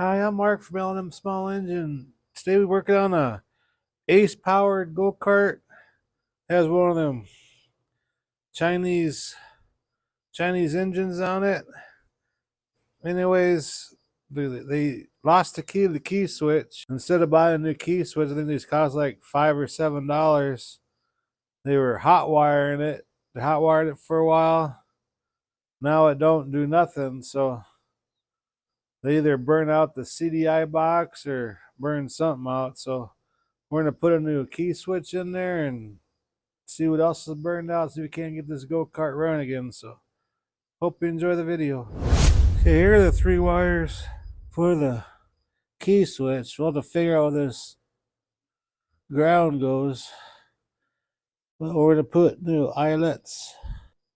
Hi, I'm Mark from L&M Small Engine. Today we're working on a Ace powered go-kart. Has one of them Chinese engines on it. Anyways, they lost the key to the key switch. Instead of buying a new key switch, I think these cost like $5 or $7. They were hot wiring it. They hot wired it for a while. Now it don't do nothing. So they either burn out the CDI box or burn something out. So we're gonna put a new key switch in there and see what else is burned out, see if we can't get this go-kart running again. So hope you enjoy the video. Okay, here are the 3 wires for the key switch. We'll have to figure out where this ground goes. But we're gonna put new eyelets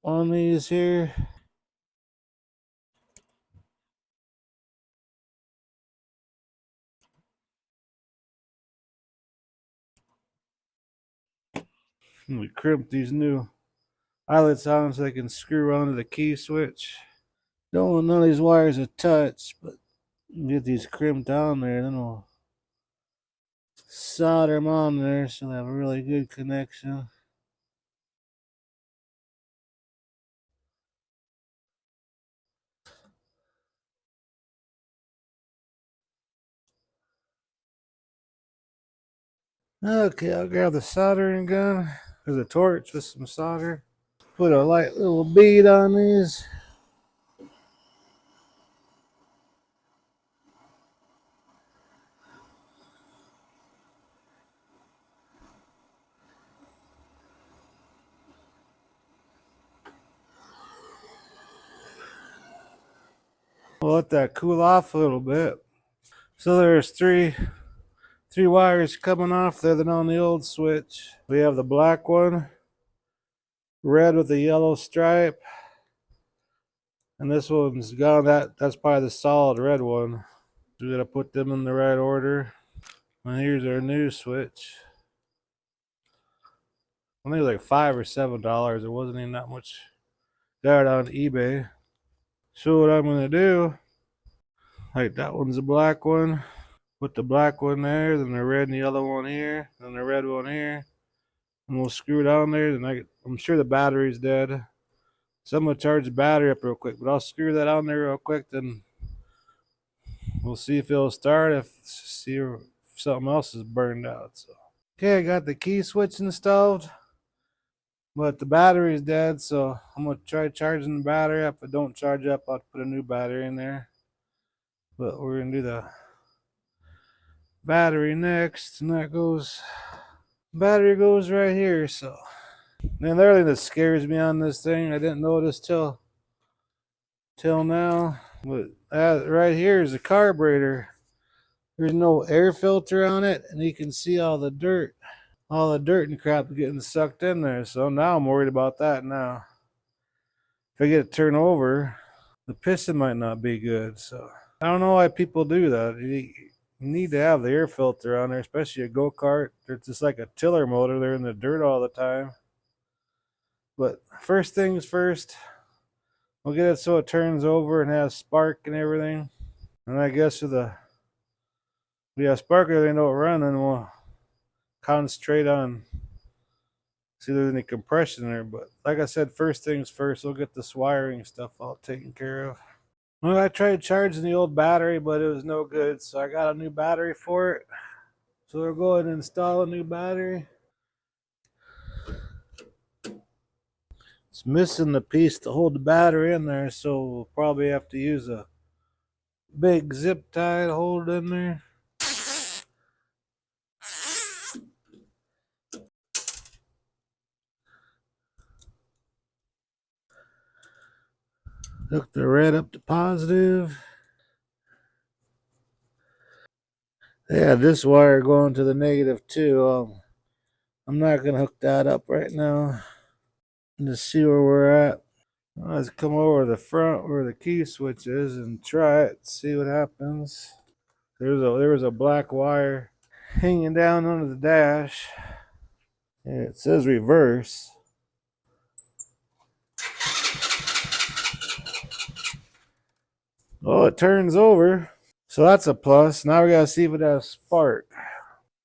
on these here. And we crimp these new eyelets on so they can screw onto the key switch. Don't want none of these wires to touch, but get these crimped on there, then we'll solder them on there so they have a really good connection. Okay, I'll grab the soldering gun or the torch with some solder. Put a light little bead on these. We'll let that cool off a little bit. So there's three wires coming off there than on the old switch. We have the black one, red with the yellow stripe, and this one's gone. That's probably the solid red one. We gotta put them in the right order. And here's our new switch. I think it was like $5 or $7. It wasn't even that much. Got it on eBay. So what I'm gonna do, like that one's a black one. Put the black one there, then the red and the yellow one here, then the red one here. And we'll screw it on there. Then I'm sure the battery's dead. So I'm gonna charge the battery up real quick, but I'll screw that on there real quick, then we'll see if it'll start, if something else is burned out. So okay, I got the key switch installed, but the battery's dead, so I'm gonna try charging the battery up. If it don't charge up, I'll put a new battery in there. But we're gonna do the battery next, and battery goes right here. So man, the other thing that scares me on this thing, I didn't notice till now, but right here is a carburetor. There's no air filter on it, and you can see all the dirt and crap getting sucked in there. So now I'm worried about that now. If I get it turned over, the piston might not be good. So I don't know why people do that. You need to have the air filter on there, especially a go-kart. It's just like a tiller motor. They're in the dirt all the time. But first things first, we'll get it so it turns over and has spark and everything. And I guess with spark and everything don't run, and we'll concentrate on see if there's any compression there. But like I said, first things first, we'll get this wiring stuff all taken care of. Well, I tried charging the old battery, but it was no good, so I got a new battery for it. So we'll go ahead and install a new battery. It's missing the piece to hold the battery in there, so we'll probably have to use a big zip tie to hold it in there. Hook the red up to positive. Yeah, this wire going to the negative too. I'm not going to hook that up right now. Just see where we're at. Let's come over to the front where the key switch is and try it, see what happens. There was a black wire hanging down under the dash. Yeah, it says reverse. Oh, it turns over. So that's a plus. Now we gotta see if it has spark.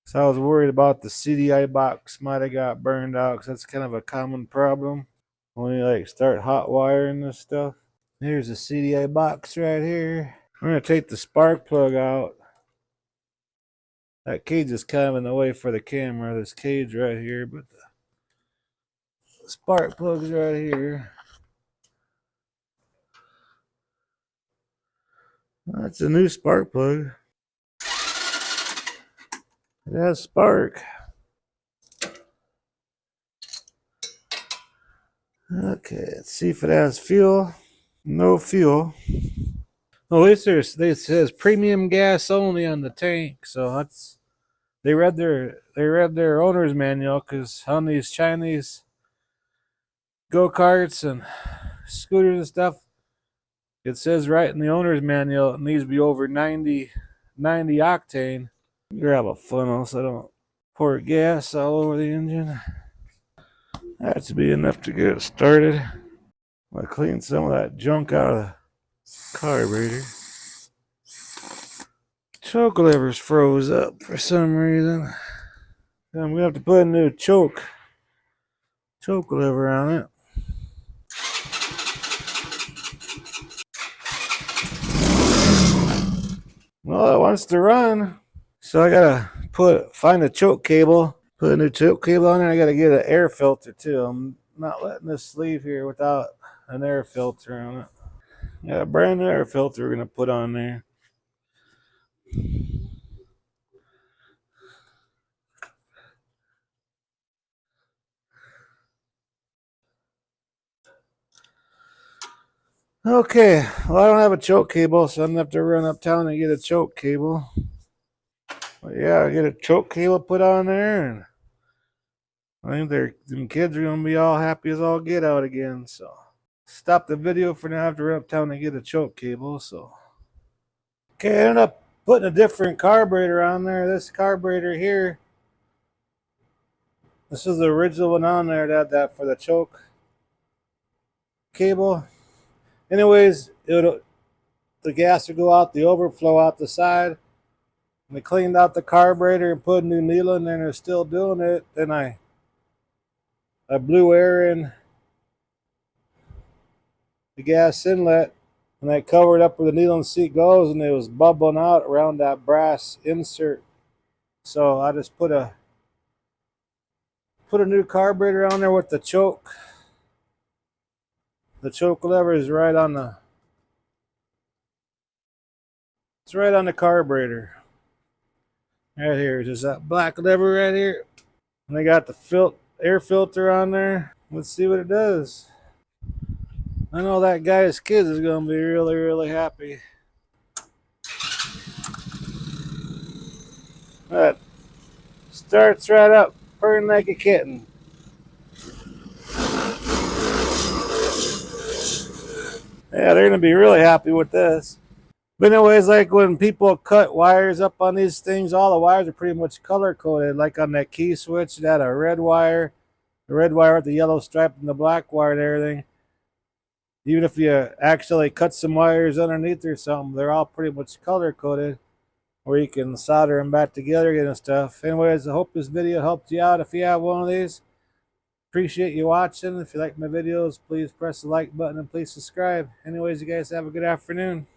So I was worried about the CDI box might have got burned out because that's kind of a common problem when you like start hot wiring this stuff. Here's the CDI box right here. We're gonna take the spark plug out. That cage is kind of in the way for the camera. This cage right here, but the spark plug's right here. That's a new spark plug. It has spark. Okay, let's see if it has fuel. No fuel. Well, at least it says premium gas only on the tank, so that's they read their owner's manual, because on these Chinese go-karts and scooters and stuff, it says right in the owner's manual it needs to be over 90 octane. Grab a funnel so I don't pour gas all over the engine. That should be enough to get it started. I'll clean some of that junk out of the carburetor. Choke lever's froze up for some reason. I'm gonna have to put a new choke lever on it. Well, it wants to run, so I gotta find a choke cable, put a new choke cable on it. I gotta get an air filter too. I'm not letting this leave here without an air filter on it. Got a brand new air filter we're gonna put on there. Okay, well, I don't have a choke cable, so I'm gonna have to run uptown and get a choke cable. But yeah, I get a choke cable put on there, and I think them kids are gonna be all happy as all get out again. So stop the video for now. I have to run uptown and get a choke cable. So okay, I ended up putting a different carburetor on there. This carburetor here, this is the original one on there that had that for the choke cable. Anyways, the gas would go out the overflow out the side. And I cleaned out the carburetor and put a new needle in there, and they're still doing it. Then I blew air in the gas inlet, and I covered up where the needle and seat goes, and it was bubbling out around that brass insert. So I just put a new carburetor on there with the choke. The choke lever is right on the carburetor. Right here, just that black lever right here. And I got the air filter on there. Let's see what it does. I know that guy's kids is gonna be really, really happy. That starts right up, purring like a kitten. Yeah, they're gonna be really happy with this. But anyways, like when people cut wires up on these things, all the wires are pretty much color coded. Like on that key switch, it had a red wire, the red wire with the yellow stripe, and the black wire and everything. Even if you actually cut some wires underneath or something, they're all pretty much color coded, where you can solder them back together again and stuff. Anyways, I hope this video helped you out if you have one of these. Appreciate you watching. If you like my videos, please press the like button and please subscribe. Anyways, you guys have a good afternoon.